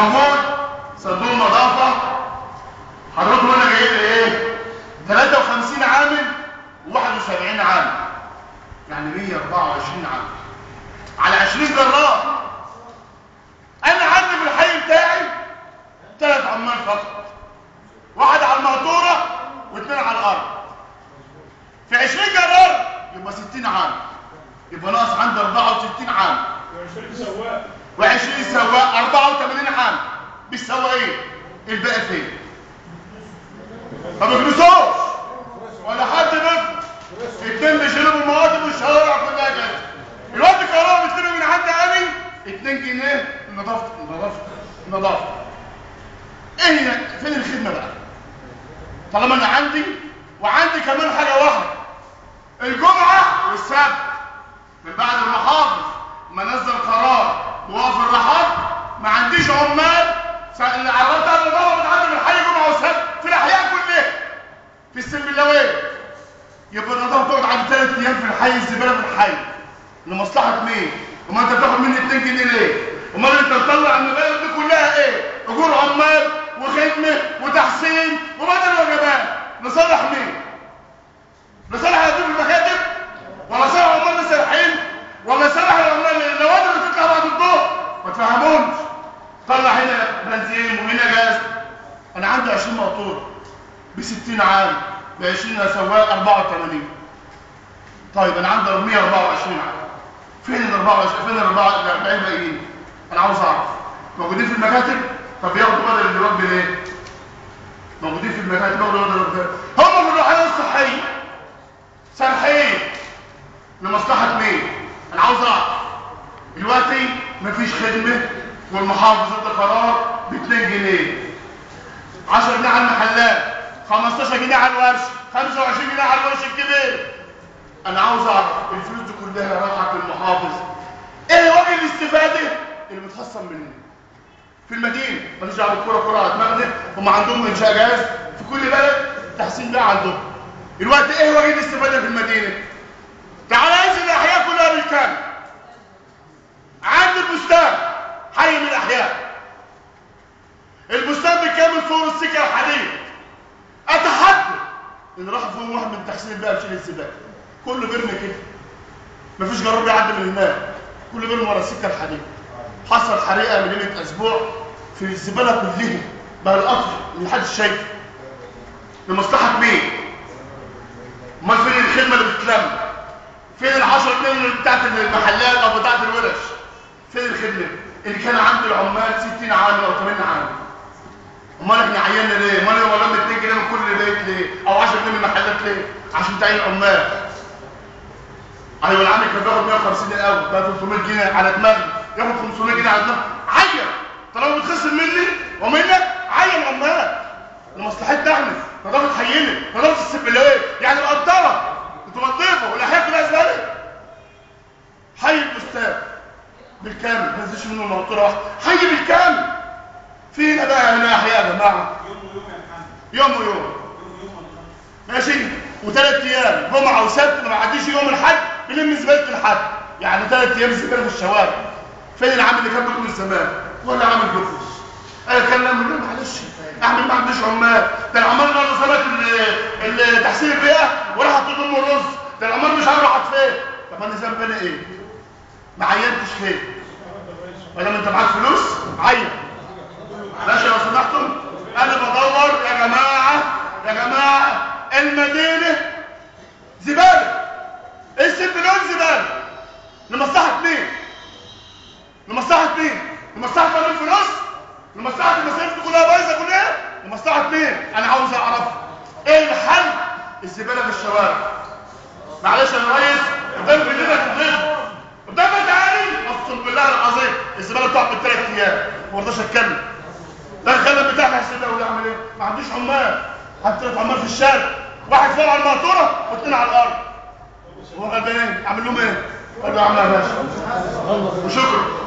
موجود صندوق نظافه حضرتك هنا جاي لي ايه؟ 53 عامل و71 عامل، يعني 124 عامل على 20 جرار. انا عندي في الحي بتاعي 3 عمال فقط، واحد على المقطوره و2 على الارض. في 20 جرار يبقى 60 عامل، يبقى ناقص عندي 64 عامل و20 سواق و20 سواق 84 عامل. بالسواقين الباقي فين؟ ما بيخلصوش ولا حد بيخلص. 2 بيشيلوا بالمواطن والشوارع كلها جايه. الوقت الكهرباء بتجيب من عندي قوي 2 جنيه النظافه. ايه فين الخدمه بقى؟ طالما انا وعندي كمان حاجه واحده، الجمعه والسبت من بعد المحافظ ما نزل قرار بوقف الرحاب ما عنديش عمال. العربات بتاعت النظافه بتعدي من الحي جمعه وسبت في الاحياء كلها في السنبلاويه. يبقى النظافه تقعد عندي 3 ايام في الحي، الزباله في الحي لمصلحه مين؟ وما انت بتاخد مني 2 جنيه ليه؟ امال انت مطلع المبالغ دي كلها ايه؟ اجور عمال وخدمه وتحسين وبدل وجبات. لصالح مين؟ لصالح هدوء المكاتب؟ ولا صالح عمال السارحين؟ ولا صالح العمال النوادر اللي بتطلع بعد الظهر؟ ما تفهمونش. طلع هنا بنزين وهنا جاز. انا عندي 20 مقطوره ب 60 عام ب 20 سواق 84. طيب انا عندي 124 عام. فين ال 24؟ فين ال 40 باقيين؟ انا عاوز اعرف. موجودين في المكاتب؟ طب ياخدوا بدل الوجبه ليه؟ موجودين في المكاتب ياخدوا بدل الوجبه. هم في الرعايه الصحيه سارحين لمصلحه مين؟ انا عاوز اعرف. دلوقتي مفيش خدمه والمحافظ ادى قرار ب 2 جنيه، 10 جنيه على المحلات، 15 جنيه على الورش، 25 جنيه على الورش الكبير. انا عاوز اعرف الفلوس دي كلها راحت للمحافظ، ايه وجه الاستفاده اللي بتحصل منه في المدينه؟ ماليش دعوه بالكوره على دماغنا، هم عندهم انشاء جاهز في كل بلد، تحسين بقى عندهم. دلوقتي ايه وجه الاستفاده في المدينه؟ تعال انزل الاحياء كلها بالكامل. عند البستان حي من الاحياء، البستان بالكامل فوق السكه الحديد. اتحدى ان راح فيهم واحد من تحسين بقى بشيل الزباله، كله بيرمي كده، مفيش جرار بيعدي من هناك، كله بيرمي ورا السكه الحديد. حصل حريقه من قيمه اسبوع في الزباله كلها، بقى القطر اللي محدش شايفه. لمصلحه مين؟ امال فين الخدمه اللي بتتلم؟ فين ال10 جنيه بتاعت المحلات او بتاعت الورش؟ فين الخدمه اللي كان عند العمال 60 عامل او 80 عامل؟ امال احنا عينا ليه؟ امال هو لم 2 جنيه من كل بيت ليه؟ او 10 جنيه من المحلات ليه؟ عشان تعين عمال. ايوه العامل كان بياخد 150 الاول، بقى 300 جنيه على دماغي، ياخد 500 جنيه على دماغي. عين طالما بتخصم مني ومنك، عين عمال لمصلحتنا احنا. نظافه حينا، نظافه السبلاويه، يعني القنطره تنظفه والاحياء كلها زباله. حي البستان بالكامل ما نزلش منه مقطوره واحده، حي بالكامل. فينا بقى هنا احياء يا جماعه؟ يوم ويوم ماشي، و3 ايام جمعه وسبت ما عديش يوم الحد بنلم زباله الحد، يعني 3 ايام زباله في الشوارع. فين العامل اللي كان بيخلص زمان؟ ولا عامل بيخلص. انا اتكلم له معلش اعمل ما عنديش عمال، ده العمال النهارده صارت تحسين البيئه وراحت تضم الرز، ده العمال مش عارف راحت فين. طب انا ذنبي ايه؟ ما عينتش ليه؟ ولا انت معاك فلوس؟ عين. ماشي لو سمحتم، انا بدور يا جماعه المدينه زباله، السبلون زباله. لمصلحه مين؟ لمصلحه مين؟ لمصلحه تعمل فلوس؟ لمصلحه المسائل دي كلها بايظه كلها؟ لمصلحه مين؟ انا عاوز اعرف ايه الحل؟ الزباله في الشوارع. معلش يا ريس، قدام ايدينا تضيف قدام تعالي، اقسم بالله العظيم الزباله بتقعد ب3 ايام ما رضاش اتكلم. ده الخدم بتاعنا هيسيبنا ولا اعمل ايه؟ ما عنديش عمال، عندي 3 عمال في الشارع، واحد فوق على المقطوره و2 على الارض. هو غلبان اعمل لهم ايه؟ قال له يا عم يا باشا وشكرا.